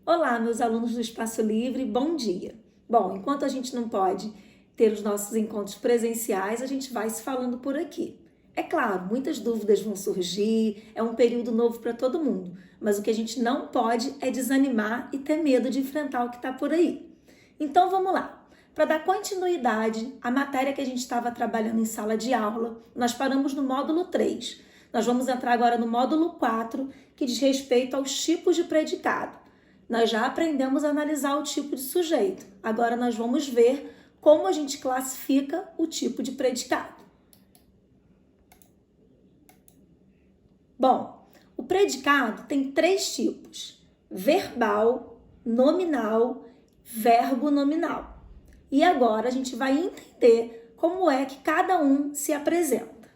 Olá, meus alunos do Espaço Livre, bom dia! Bom, enquanto a gente não pode ter os nossos encontros presenciais, a gente vai se falando por aqui. É claro, muitas dúvidas vão surgir, é um período novo para todo mundo, mas o que a gente não pode é desanimar e ter medo de enfrentar o que está por aí. Então vamos lá! Para dar continuidade à matéria que a gente estava trabalhando em sala de aula, nós paramos no módulo 3. Nós vamos entrar agora no módulo 4, que diz respeito aos tipos de predicado. Nós já aprendemos a analisar o tipo de sujeito. Agora nós vamos ver como a gente classifica o tipo de predicado. Bom, o predicado tem 3 tipos: verbal, nominal, verbo nominal. E agora a gente vai entender como é que cada um se apresenta.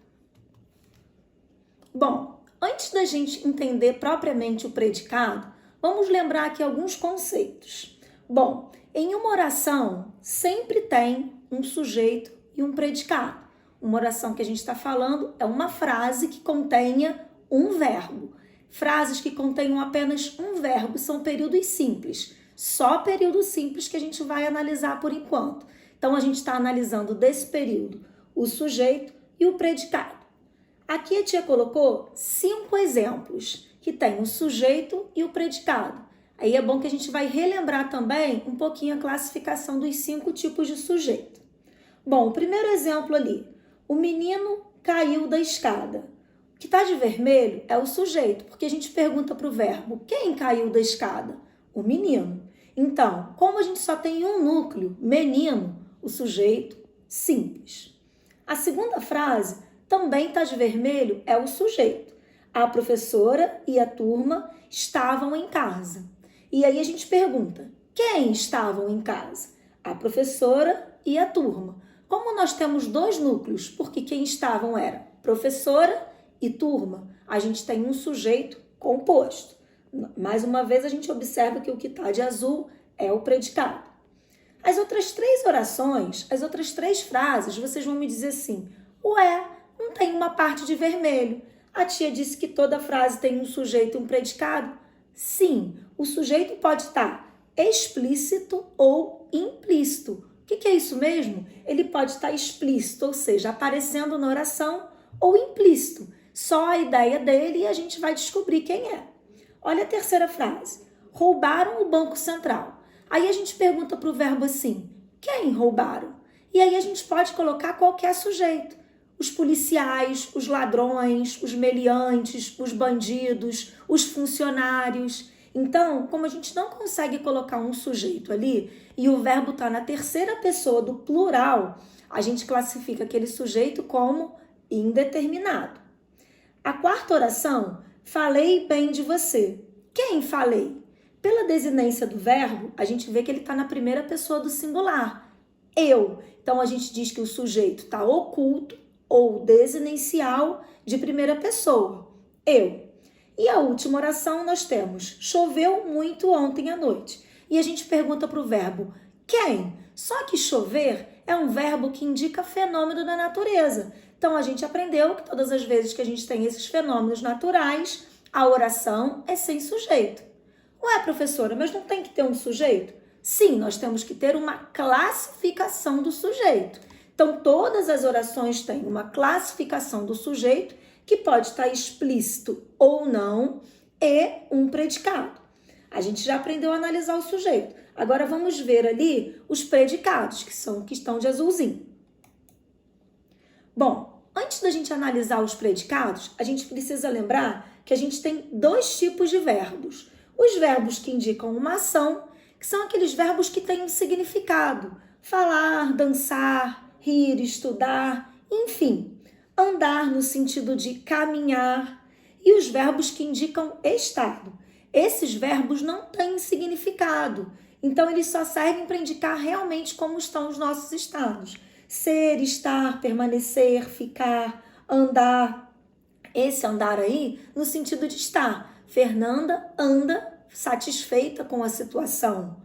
Bom, antes da gente entender propriamente o predicado, vamos lembrar aqui alguns conceitos. Bom, em uma oração sempre tem um sujeito e um predicado. Uma oração que a gente está falando é uma frase que contenha um verbo. Frases que contenham apenas um verbo são períodos simples. Só período simples que a gente vai analisar por enquanto. Então, a gente está analisando desse período o sujeito e o predicado. Aqui a tia colocou 5 exemplos que tem o sujeito e o predicado. Aí é bom que a gente vai relembrar também um pouquinho a classificação dos 5 tipos de sujeito. Bom, o primeiro exemplo ali, o menino caiu da escada. O que está de vermelho é o sujeito, porque a gente pergunta para o verbo, quem caiu da escada? O menino. Então, como a gente só tem um núcleo, menino, o sujeito simples. A segunda frase também está de vermelho, é o sujeito. A professora e a turma estavam em casa. E aí a gente pergunta, quem estavam em casa? A professora e a turma. Como nós temos 2 núcleos, porque quem estavam era professora e turma, a gente tem um sujeito composto. Mais uma vez a gente observa que o que está de azul é o predicado. As outras 3 orações, as outras 3 frases, vocês vão me dizer assim, ué, não tem uma parte de vermelho. A tia disse que toda frase tem um sujeito e um predicado? Sim, o sujeito pode estar explícito ou implícito. O que é isso mesmo? Ele pode estar explícito, ou seja, aparecendo na oração, ou implícito. Só a ideia dele e a gente vai descobrir quem é. Olha a terceira frase. Roubaram o Banco Central. Aí a gente pergunta para o verbo assim, quem roubaram? E aí a gente pode colocar qualquer sujeito. Os policiais, os ladrões, os meliantes, os bandidos, os funcionários. Então, como a gente não consegue colocar um sujeito ali e o verbo está na terceira pessoa do plural, a gente classifica aquele sujeito como indeterminado. A quarta oração, falei bem de você. Quem falei? Pela desinência do verbo, a gente vê que ele está na primeira pessoa do singular. Eu. Então, a gente diz que o sujeito está oculto ou desinencial de primeira pessoa. Eu. E a última oração nós temos, choveu muito ontem à noite. E a gente pergunta para o verbo, quem? Só que chover é um verbo que indica fenômeno da natureza. Então, a gente aprendeu que todas as vezes que a gente tem esses fenômenos naturais, a oração é sem sujeito. Ué, professora, mas não tem que ter um sujeito? Sim, nós temos que ter uma classificação do sujeito. Então, todas as orações têm uma classificação do sujeito que pode estar explícito ou não e um predicado. A gente já aprendeu a analisar o sujeito. Agora, vamos ver ali os predicados, que são que estão de azulzinho. Bom, antes da gente analisar os predicados, a gente precisa lembrar que a gente tem 2 tipos de verbos. Os verbos que indicam uma ação, que são aqueles verbos que têm um significado. Falar, dançar, rir, estudar, enfim. Andar no sentido de caminhar. E os verbos que indicam estado. Esses verbos não têm significado. Então, eles só servem para indicar realmente como estão os nossos estados. Ser, estar, permanecer, ficar, andar. Esse andar aí, no sentido de estar. Fernanda anda satisfeita com a situação.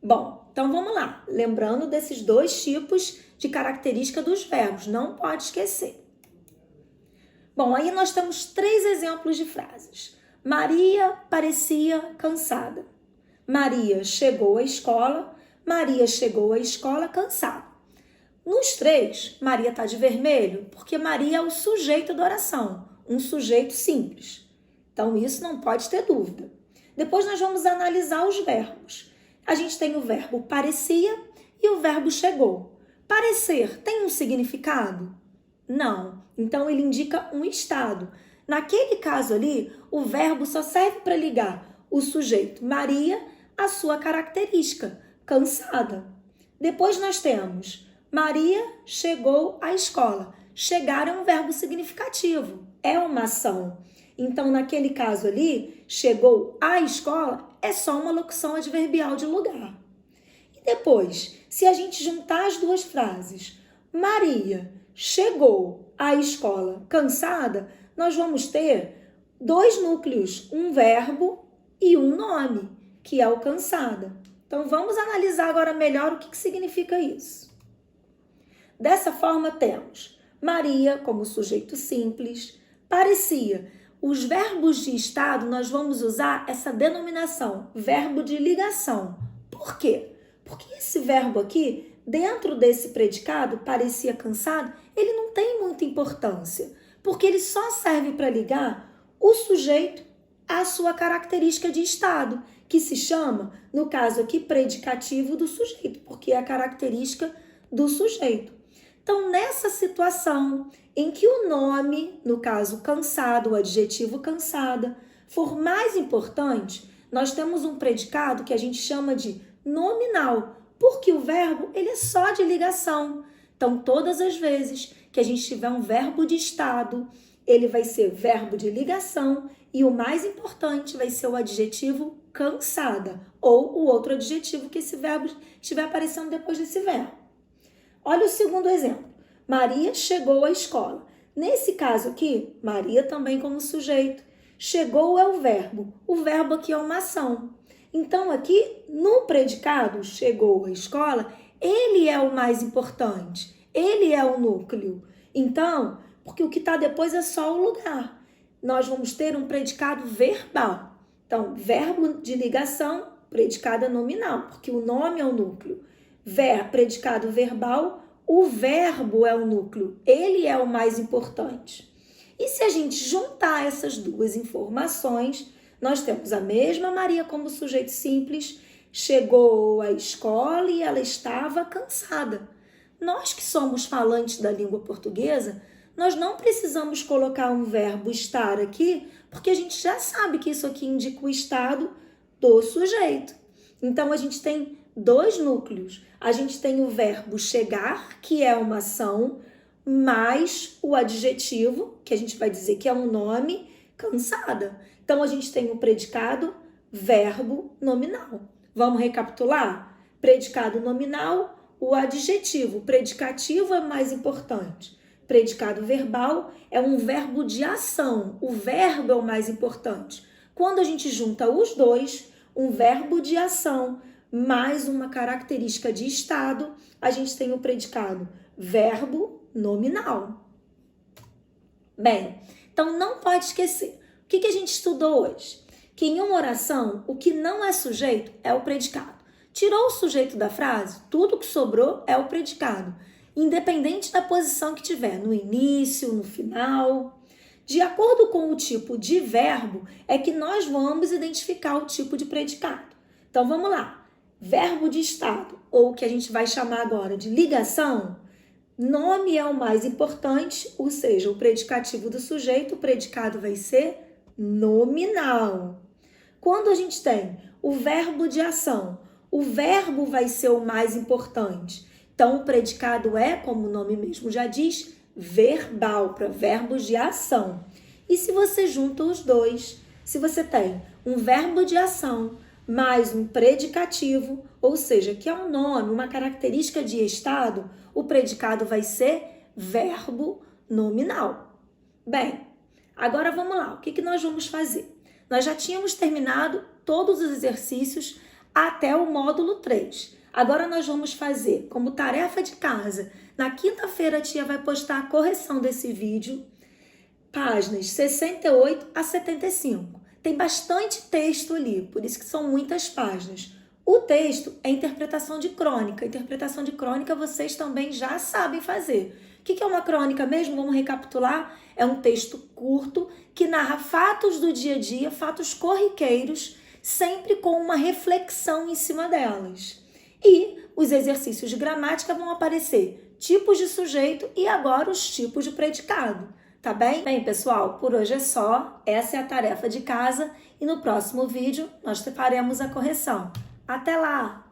Bom, então vamos lá. Lembrando desses 2 tipos de característica dos verbos. Não pode esquecer. Bom, aí nós temos 3 exemplos de frases. Maria parecia cansada. Maria chegou à escola, Maria chegou à escola cansada. Nos três, Maria está de vermelho porque Maria é o sujeito da oração, um sujeito simples. Então, isso não pode ter dúvida. Depois nós vamos analisar os verbos. A gente tem o verbo parecia e o verbo chegou. Parecer tem um significado? Não. Então, ele indica um estado. Naquele caso ali, o verbo só serve para ligar o sujeito Maria à sua característica, cansada. Depois nós temos Maria chegou à escola. Chegar é um verbo significativo, é uma ação. Então, naquele caso ali, chegou à escola é só uma locução adverbial de lugar. E depois, se a gente juntar as duas frases, Maria chegou à escola cansada, nós vamos ter dois núcleos, um verbo e um nome, que é o cansada. Então, vamos analisar agora melhor o que significa isso. Dessa forma, temos Maria como sujeito simples, parecia. Os verbos de estado, nós vamos usar essa denominação, verbo de ligação. Por quê? Porque esse verbo aqui, dentro desse predicado, parecia cansado, ele não tem muita importância, porque ele só serve para ligar o sujeito à sua característica de estado, que se chama, no caso aqui, predicativo do sujeito, porque é a característica do sujeito. Então, nessa situação em que o nome, no caso cansado, o adjetivo cansada, for mais importante, nós temos um predicado que a gente chama de nominal, porque o verbo ele é só de ligação. Então, todas as vezes que a gente tiver um verbo de estado, ele vai ser verbo de ligação e o mais importante vai ser o adjetivo cansada ou o outro adjetivo que esse verbo estiver aparecendo depois desse verbo. Olha o segundo exemplo. Maria chegou à escola. Nesse caso aqui, Maria também como sujeito. Chegou é o verbo. O verbo aqui é uma ação. Então, aqui no predicado, chegou à escola, ele é o mais importante. Ele é o núcleo. Então, porque o que está depois é só o lugar. Nós vamos ter um predicado verbal. Então, verbo de ligação, predicado é nominal, porque o nome é o núcleo. Predicado verbal, o verbo é o núcleo, ele é o mais importante. E se a gente juntar essas duas informações, nós temos a mesma Maria como sujeito simples, chegou à escola e ela estava cansada. Nós que somos falantes da língua portuguesa, nós não precisamos colocar um verbo estar aqui, porque a gente já sabe que isso aqui indica o estado do sujeito. Então, a gente tem dois núcleos. A gente tem o verbo chegar, que é uma ação, mais o adjetivo, que a gente vai dizer que é um nome, cansada. Então, a gente tem o predicado, verbo, nominal. Vamos recapitular? Predicado nominal, o adjetivo. Predicativo é mais importante. Predicado verbal é um verbo de ação. O verbo é o mais importante. Quando a gente junta os dois, um verbo de ação mais uma característica de estado, a gente tem o predicado verbo nominal. Bem, então não pode esquecer. O que a gente estudou hoje? Que em uma oração, o que não é sujeito é o predicado. Tirou o sujeito da frase, tudo que sobrou é o predicado, independente da posição que tiver, no início, no final. De acordo com o tipo de verbo, é que nós vamos identificar o tipo de predicado. Então, vamos lá. Verbo de estado, ou o que a gente vai chamar agora de ligação, nome é o mais importante, ou seja, o predicativo do sujeito, o predicado vai ser nominal. Quando a gente tem o verbo de ação, o verbo vai ser o mais importante. Então, o predicado é, como o nome mesmo já diz, verbal, para verbos de ação. E se você junta os dois, se você tem um verbo de ação mais um predicativo, ou seja, que é um nome, uma característica de estado, o predicado vai ser verbo nominal. Bem, agora vamos lá. O que nós vamos fazer? Nós já tínhamos terminado todos os exercícios até o módulo 3. Agora nós vamos fazer como tarefa de casa. Na quinta-feira a tia vai postar a correção desse vídeo, páginas 68 a 75. tem bastante texto ali, por isso que são muitas páginas. O texto é interpretação de crônica. Interpretação de crônica vocês também já sabem fazer. O que é uma crônica mesmo? Vamos recapitular? É um texto curto que narra fatos do dia a dia, fatos corriqueiros, sempre com uma reflexão em cima delas. E os exercícios de gramática vão aparecer tipos de sujeito e agora os tipos de predicado. Tá bem? Bem, pessoal, por hoje é só. Essa é a tarefa de casa e no próximo vídeo nós faremos a correção. Até lá!